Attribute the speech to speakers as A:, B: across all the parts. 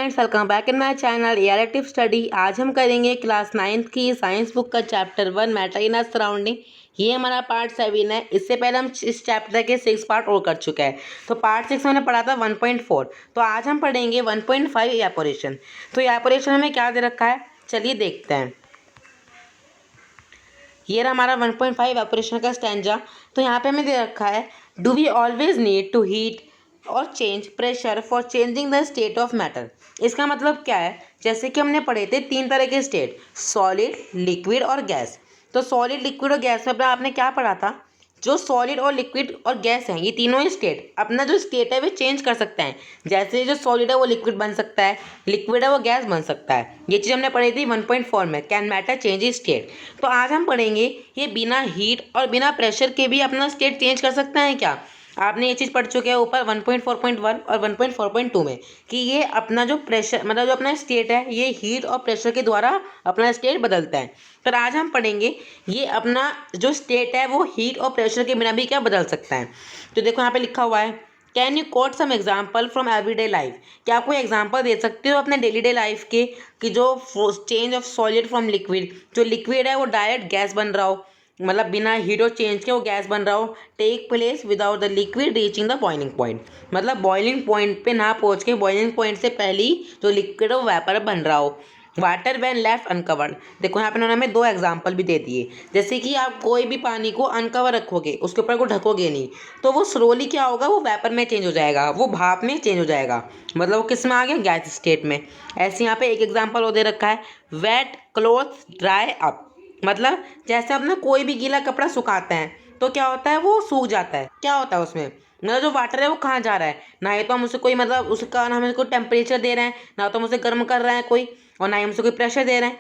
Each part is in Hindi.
A: Friends, welcome back in my channel relative study. आज हम करेंगे क्लास 9th की साइंस बुक का chapter 1 matter in our surrounding. ये हमारा पार्ट 7 है। इससे पहले हम इस चैप्टर के 6 पार्ट और कर चुके हैं। तो पार्ट 6 मैंने पढ़ा था 1.4। तो आज हम पढ़ेंगे 1.5 इवेपोरेशन। तो इवेपोरेशन हमें क्या दे रखा है, चलिए देखते हैं। ये रहा हमारा 1.5 इवेपोरेशन का स्टैंजा। तो यहाँ पे हमें दे रखा है, do we always need to heat और change pressure for changing the state of matter. इसका मतलब क्या है, जैसे कि हमने पढ़े थे 3 तरह के स्टेट, सॉलिड, लिक्विड और गैस। तो सॉलिड, लिक्विड और गैस में अपना आपने क्या पढ़ा था, जो सॉलिड और लिक्विड और गैस हैं, ये तीनों ही स्टेट अपना जो स्टेट है वो चेंज कर सकते हैं। जैसे जो सॉलिड है वो लिक्विड बन सकता है, लिक्विड है वो गैस बन सकता है। ये चीज़ हमने पढ़ी थी 1.4 में, कैन मैटर चेंज स्टेट। तो आज हम पढ़ेंगे ये बिना हीट और बिना प्रेशर के भी अपना स्टेट चेंज कर सकते हैं क्या। आपने ये चीज़ पढ़ चुके हैं ऊपर 1.4.1 और 1.4.2 में कि ये अपना जो प्रेशर मतलब जो अपना स्टेट है ये हीट और प्रेशर के द्वारा अपना स्टेट बदलता है। पर आज हम पढ़ेंगे ये अपना जो स्टेट है वो हीट और प्रेशर के बिना भी क्या बदल सकता है। तो देखो यहाँ पे लिखा हुआ है, can you quote some example from everyday life. क्या कोई एग्जाम्पल दे सकते हो अपने डेली डे लाइफ के कि जो change of solid from liquid, जो लिक्विड है वो डायरेक्ट गैस बन रहा हो, मतलब बिना हीट और चेंज के वो गैस बन रहा हो, take place without the liquid reaching the boiling point. मतलब बॉइलिंग पॉइंट पे ना पहुंच के बॉइलिंग पॉइंट से पहले ही जो लिक्विड है वो वेपर बन रहा हो। Water when left uncovered. देखो यहाँ पे उन्होंने हमें 2 एग्जाम्पल भी दे दिए। जैसे कि आप कोई भी पानी को अनकवर रखोगे, उसके ऊपर को ढकोगे नहीं, तो वो स्लोली क्या होगा, वो वेपर में चेंज हो जाएगा, वो भाप में चेंज हो जाएगा। मतलब वो किस में आ गया, गैस स्टेट में। ऐसे यहाँ पे एक एग्जाम्पल वो दे रखा है, वेट क्लोथ ड्राई अप। मतलब जैसे अपना कोई भी गीला कपड़ा सुखाते हैं तो क्या होता है, वो सूख जाता है। क्या होता है उसमें, मतलब जो वाटर है वो कहाँ जा रहा है, ना ही तो हम उसे कोई मतलब उसका ना हमें कोई टेम्परेचर दे रहे हैं, ना तो हम उसे गर्म कर रहे हैं कोई, और ना ही हम उसे कोई प्रेशर दे रहे हैं,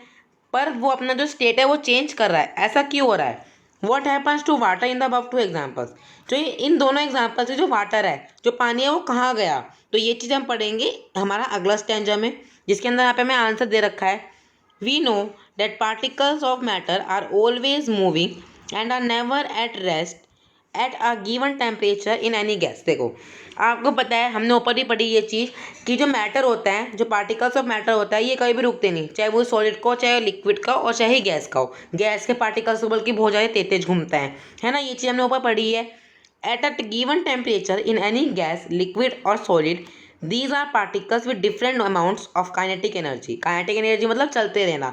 A: पर वो अपना जो स्टेट है वो चेंज कर रहा है। ऐसा क्यों हो रहा है। What happens to water in the above 2 examples. जो इन दोनों एग्जाम्पल से जो वाटर है, जो पानी है वो कहाँ गया, तो ये चीज़ हम पढ़ेंगे हमारा अगला स्टैंजा में, जिसके अंदर यहाँ पे हमें आंसर दे रखा है, we know that particles of matter are always moving and are never at rest at a given temperature in any gas। देखो आपको पता है, हमने ऊपर ही पढ़ी ये चीज़ कि जो मैटर होता है, जो पार्टिकल्स ऑफ मैटर होता है, ये कभी भी रुकते नहीं, चाहे वो सॉलिड का हो, चाहे लिक्विड का और चाहे गैस का हो। गैस के पार्टिकल्स तो बल्कि बहुत ज़्यादा तेज घूमता है ना। ये चीज़ हमने ऊपर पढ़ी है। At a given temperature in any gas, liquid और solid, these are particles with different amounts of kinetic energy। kinetic energy मतलब चलते रहना,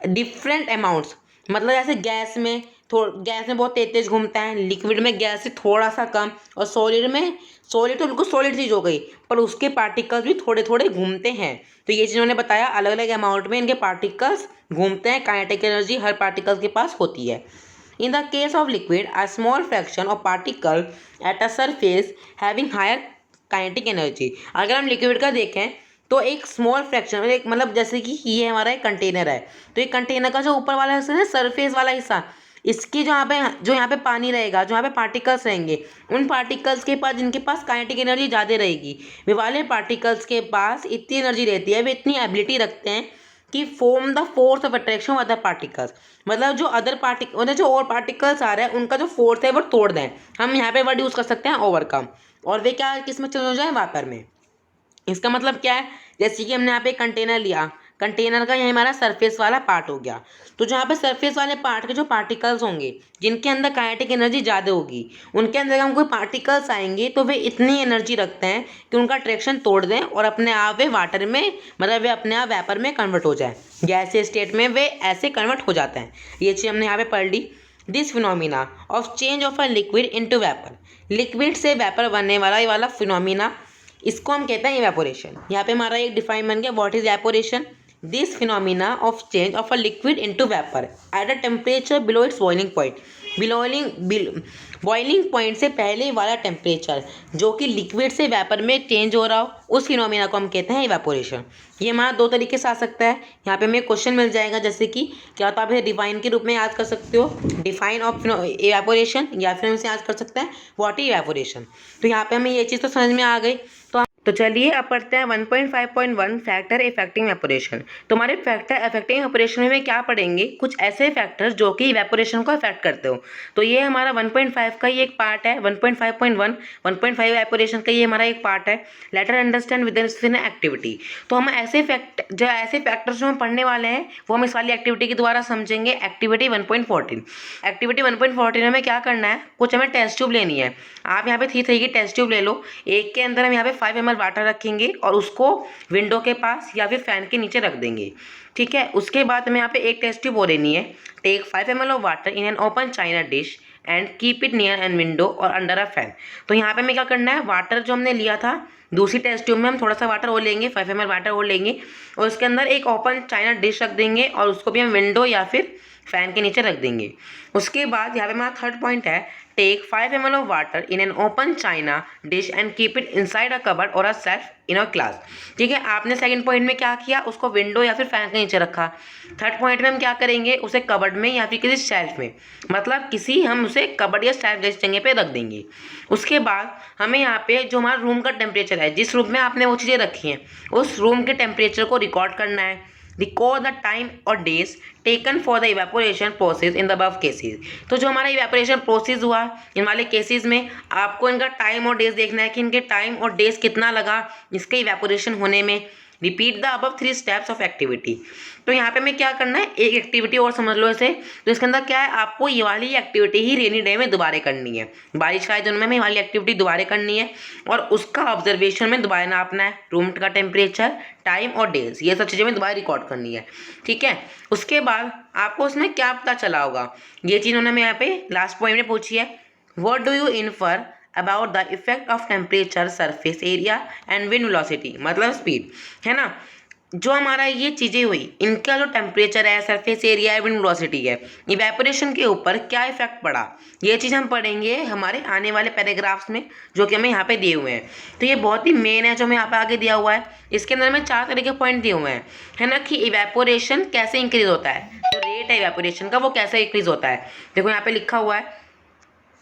A: different amounts मतलब जैसे गैस में गैस में बहुत तेज घूमता है, लिक्विड में गैस से थोड़ा सा कम, और सॉलिड में, सॉलिड तो बिल्कुल सॉलिड चीज़ हो गई पर उसके पार्टिकल्स भी थोड़े थोड़े घूमते हैं। तो ये चीज़ उन्होंने बताया, अलग अलग अमाउंट में इनके पार्टिकल्स घूमते हैं। काइनेटिक एनर्जी हर पार्टिकल के पास होती है। In the case of liquid, a small fraction of particle at a surface having higher kinetic energy. अगर हम लिक्विड का देखें तो एक स्मॉल फ्रैक्शन, एक मतलब जैसे कि ये हमारा एक कंटेनर है, तो एक कंटेनर का जो ऊपर वाला हिस्सा है, सरफेस वाला हिस्सा, इसकी जो यहाँ पे पानी रहेगा, जो यहाँ पे पार्टिकल्स रहेंगे, उन पार्टिकल्स के पास जिनके पास काइनेटिक एनर्जी ज़्यादा रहेगी, वे वाले पार्टिकल्स के पास इतनी एनर्जी रहती है, वे इतनी एबिलिटी रखते हैं कि form the force of attraction of other particles. मतलब जो अदर पार्टिकल मतलब जो और पार्टिकल्स आ रहे हैं उनका जो फोर्स है वो तोड़ दें। हम यहाँ पे वर्ड यूज़ कर सकते हैं ओवरकम, और वे क्या किस में चेंज हो जाए, वापर में। इसका मतलब क्या है, जैसे कि हमने यहाँ पे कंटेनर लिया, कंटेनर का ये हमारा सरफेस वाला पार्ट हो गया। तो जहाँ पे सरफेस वाले पार्ट के जो पार्टिकल्स होंगे जिनके अंदर काइनेटिक एनर्जी ज़्यादा होगी, उनके अंदर हम कोई पार्टिकल्स आएंगे तो वे इतनी एनर्जी रखते हैं कि उनका अट्रैक्शन तोड़ दें और अपने आप वे वाटर में, मतलब वे अपने आप वेपर में कन्वर्ट हो जाए, गैस स्टेट में वे ऐसे कन्वर्ट हो जाते हैं। ये चीज़ हमने यहाँ पे पढ़ ली। This phenomena of change of a liquid into vapour, liquid से वेपर बनने वाला ये वाला फिनोमिना, इसको हम कहते हैं इवेपोरेशन। यहाँ पे हमारा एक डिफाइन बन गया, what is evaporation. This phenomena of change of a liquid into vapour at a temperature below it's boiling point. Boiling point से पहले वाला टेम्परेचर जो कि लिक्विड से वेपर में चेंज हो रहा हो, उस फिनोमिना को हम कहते हैं इवेपोरेशन। ये हमारा 2 तरीके से आ सकता है। यहाँ पे हमें क्वेश्चन मिल जाएगा, जैसे कि क्या तो आप इसे डिफाइन के रूप में याद कर सकते हो, डिफाइन ऑफ इवेपोरेशन, या फिर हम इसे याद कर सकते हैं व्हाट इज इवेपोरेशन। तो यहाँ पे हमें ये चीज़ तो समझ में आ गई। तो तो चलिए अब पढ़ते हैं 1.5.1 फैक्टर इफेक्टिंग इवेपोरेशन। तो हमारे फैक्टर इफेक्टिंग इवेपोरेशन में क्या पढ़ेंगे, कुछ ऐसे फैक्टर्स जो कि इवेपोरेशन को इफेक्ट करते हो। तो ये हमारा 1.5 का ही एक पार्ट है, 1.5.1 1.5 इवेपोरेशन का ये हमारा एक पार्ट है। Let us understand with in activity. तो हम ऐसे फैक्टर्स जो हम पढ़ने वाले हैं वो हम इस वाली एक्टिविटी के द्वारा समझेंगे। एक्टिविटी 1.14। एक्टिविटी 1.14 में हमें क्या करना है, कुछ हमें टेस्ट ट्यूब लेनी है। आप यहाँ पे 3 की टेस्ट ट्यूब ले लो। एक के अंदर हम यहाँ पे 5 ml वाटर रखेंगे और उसको विंडो के पास या फिर फैन के नीचे रख देंगे। ठीक है, उसके बाद हमें यहाँ पे एक टेस्ट ट्यूब और लेनी है। Take 5 ml of water in an open china dish and keep it near an window और अंडर अ फैन। तो यहाँ पे हमें क्या करना है, वाटर जो हमने लिया था दूसरी टेस्ट ट्यूब में हम थोड़ा सा वाटर और लेंगे, 5 ml वाटर और लेंगे और उसके अंदर एक ओपन चाइना डिश रख देंगे और उसको भी हम विंडो या फिर फैन के नीचे रख देंगे। उसके बाद यहाँ पे हमारा थर्ड पॉइंट है, take 5 ml of water in an open china dish and keep it inside a cupboard और a self in a class. ठीक है, आपने सेकंड पॉइंट में क्या किया, उसको विंडो या फिर फैन के नीचे रखा। थर्ड पॉइंट में हम क्या करेंगे, उसे कबर्ड में या फिर किसी शेल्फ में, मतलब किसी हम उसे कबर्ड या शेल्फ जैसी जगह पे रख देंगे। उसके बाद हमें यहाँ पे जो हमारा रूम का टेम्परेचर है, जिस रूम में आपने वो चीज़ें रखी हैं उस रूम के टेम्परेचर को रिकॉर्ड करना है। रिकॉर्ड द टाइम और days taken for the evaporation process in the above cases. तो जो हमारा इवेपोरेशन प्रोसेस हुआ इन वाले केसेस में आपको इनका टाइम और डेज देखना है कि इनके टाइम और डेज कितना लगा इसके इवेपोरेशन होने में। Repeat the above 3 steps of activity. तो यहाँ पे हमें क्या करना है, एक एक्टिविटी और समझ लो इसे। तो इसके अंदर क्या है, आपको ये वाली एक्टिविटी ही रेनी डे में दोबारा करनी है, बारिश का दिन में हमें वाली एक्टिविटी दोबारा करनी है और उसका ऑब्जर्वेशन में दोबारा नापना है, रूम का टेम्परेचर, टाइम और डेज, ये सब चीज़ें में दोबारा रिकॉर्ड करनी है। ठीक है, उसके बाद आपको उसमें क्या पता चला होगा, ये चीज़ उन्होंने हमें यहाँ पे लास्ट पॉइंट में पूछी है। What do you infer about the effect of temperature, surface area and wind velocity, मतलब स्पीड, है ना। जो हमारा ये चीज़ें हुई इनका जो टेम्परेचर है, सरफेस एरिया है, विंड वेलोसिटी है, इवेपोरेशन के ऊपर क्या इफेक्ट पड़ा, ये चीज़ हम पढ़ेंगे हमारे आने वाले पैराग्राफ्स में जो कि हमें यहाँ पे दिए हुए हैं। तो ये बहुत ही मेन है जो हमें यहाँ पे आगे दिया हुआ है। इसके अंदर हमें 4 तरह के पॉइंट दिए हुए हैं, है ना, कि इवेपोरेशन कैसे इंक्रीज होता है, जो रेट है इवेपोरेशन का वो कैसे इंक्रीज होता है। देखो यहाँ पे लिखा हुआ है,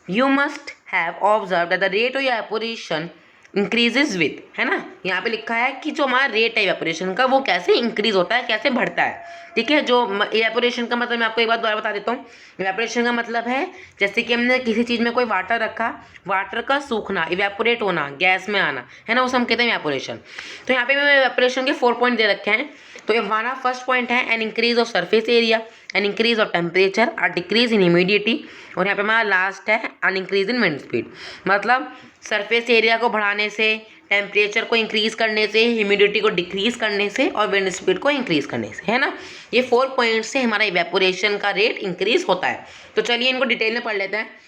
A: you must have observe that the rate of evaporation increases with, है ना। यहाँ पे लिखा है कि जो हमारा रेट है इवेपोरेशन का वो कैसे इंक्रीज होता है, कैसे बढ़ता है। ठीक है, जो इवेपोरेशन का मतलब मैं आपको एक बार दोबारा बता देता हूँ। इवेपोरेशन का मतलब है जैसे कि हमने किसी चीज़ में कोई वाटर रखा, वाटर का सूखना, इवेपोरेट होना, गैस में आना, है ना, उसे हम कहते हैं इवेपोरेशन। तो यहाँ पे मैं इवेपोरेशन के 4 पॉइंट दे रखे हैं। तो ये हमारा फर्स्ट पॉइंट है an increase of surface area, an increase of temperature, a decrease in humidity, और यहाँ पे हमारा लास्ट है अन इंक्रीज इन विंड स्पीड। मतलब सरफेस एरिया को बढ़ाने से, टेम्परेचर को इंक्रीज़ करने से, ह्यूमिडिटी को डिक्रीज़ करने से और विंड स्पीड को इंक्रीज़ करने से, है ना। ये 4 पॉइंट से हमारा इवेपोरेशन का रेट इंक्रीज़ होता है। तो चलिए इनको डिटेल में पढ़ लेते हैं।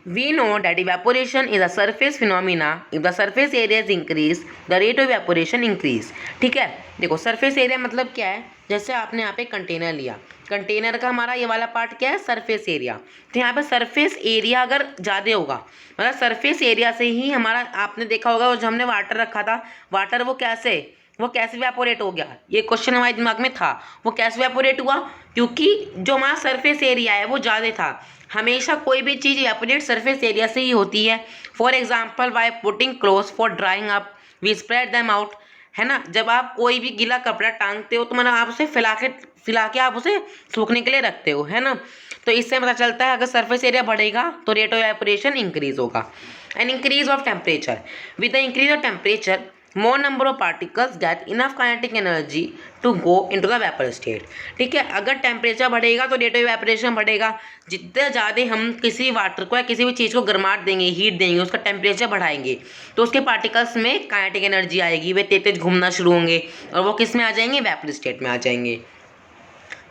A: We know that evaporation is a surface phenomena. If the surface area is increased, the rate of evaporation increase. ठीक है, देखो सरफेस एरिया मतलब क्या है, जैसे आपने यहाँ पे कंटेनर लिया, कंटेनर का हमारा ये वाला पार्ट क्या है, सरफेस एरिया। तो यहाँ पे सरफेस एरिया अगर ज़्यादा होगा, मतलब सरफेस एरिया से ही हमारा, आपने देखा होगा जो हमने वाटर रखा था, वाटर वो कैसे इवेपोरेट हो गया, ये क्वेश्चन हमारे दिमाग में था। वो कैसे इवेपोरेट हुआ, क्योंकि जो हमारा सरफेस एरिया है वो ज़्यादा था। हमेशा कोई भी चीज़ इवेपोरेट सरफेस एरिया से ही होती है। For example, by putting clothes for drying up we spread them out, है ना। जब आप कोई भी गीला कपड़ा टांगते हो तो मतलब आप उसे फैला के आप उसे सूखने के लिए रखते हो, है ना। तो इससे पता चलता है अगर सरफेस एरिया बढ़ेगा तो रेट ऑफ इवेपोरेशन इंक्रीज होगा। And increase of temperature, with the increase of temperature more number of particles get enough kinetic energy to go into the vapor state। ठीक है, अगर टेम्परेचर बढ़ेगा तो रेट ऑफ इवेपोरेशन बढ़ेगा। जितने ज़्यादा हम किसी वाटर को या किसी भी चीज़ को गर्माहट देंगे, हीट देंगे, उसका टेम्परेचर बढ़ाएंगे तो उसके पार्टिकल्स में काइनेटिक एनर्जी आएगी, वे तेज तेज घूमना शुरू होंगे और वो किस में आ जाएंगे, वेपर स्टेट में आ जाएंगे।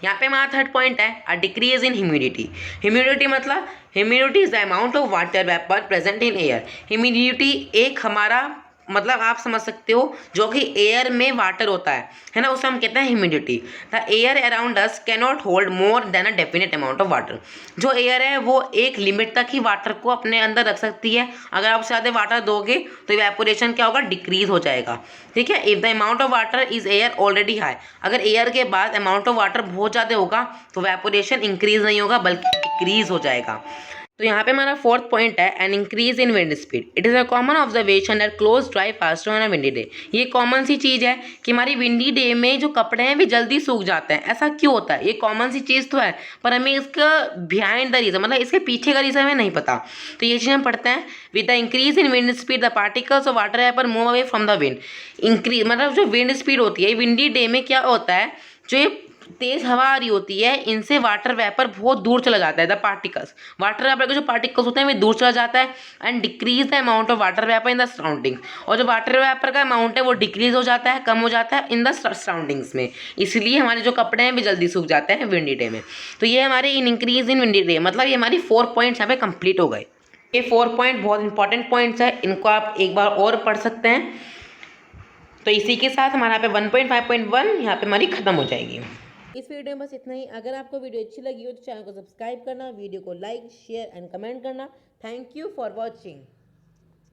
A: यहाँ पे हमारा थर्ड पॉइंट है a decrease in humidity. Humidity मतलब humidity is the amount of water vapour present in air. Humidity एक हमारा मतलब आप समझ सकते हो जो कि एयर में वाटर होता है ना, उसे हम कहते हैं humidity. The air around us can not hold more than a definite amount of water. जो एयर है वो एक लिमिट तक ही वाटर को अपने अंदर रख सकती है। अगर आप ज़्यादा वाटर दोगे तो इवेपोरेशन क्या होगा, डिक्रीज हो जाएगा। ठीक है, if the amount of water is air already high, अगर एयर के बाद अमाउंट ऑफ वाटर बहुत ज़्यादा होगा तो इवेपोरेशन इंक्रीज नहीं होगा बल्कि डिक्रीज हो जाएगा। तो यहाँ पे हमारा फोर्थ पॉइंट है an increase in wind speed. It is a common observation that clothes dry faster on a windy day. ये कॉमन सी चीज़ है कि हमारी विंडी डे में जो कपड़े हैं वे जल्दी सूख जाते हैं। ऐसा क्यों होता है? ये कॉमन सी चीज़ तो है, पर हमें इसका बिहाइंड द रीज़न, मतलब इसके पीछे का रीज़न हमें नहीं पता। तो ये चीज़ हम पढ़ते हैं। With the increase in wind speed the particles of water vapour move away from the wind. Increase मतलब जो विंड स्पीड होती है विंडी डे में, क्या होता है, जो ये तेज हवा आ रही होती है इनसे वाटर वेपर बहुत दूर चला जाता है। द पार्टिकल्स, वाटर वेपर के जो पार्टिकल्स होते हैं वे दूर चला जाता है and decrease the amount of water vapour in the surrounding. और जो वाटर वेपर का अमाउंट है वो डिक्रीज हो जाता है, कम हो जाता है इन द सराउंडिंग्स में। इसलिए हमारे जो कपड़े हैं वे जल्दी सूख जाते हैं विंडी डे में। तो ये हमारे in increase in windy day, मतलब ये हमारी 4 पॉइंट्स यहाँ पे कंप्लीट हो गए। ये 4 पॉइंट बहुत इंपॉर्टेंट पॉइंट्स है, इनको आप एक बार और पढ़ सकते हैं। तो इसी के साथ हमारा यहाँ पे 1.5.1 यहाँ पे हमारी खत्म हो जाएगी। इस वीडियो में बस इतना ही। अगर आपको वीडियो अच्छी लगी हो तो चैनल को सब्सक्राइब करना, वीडियो को लाइक शेयर एंड कमेंट करना। Thank you for watching.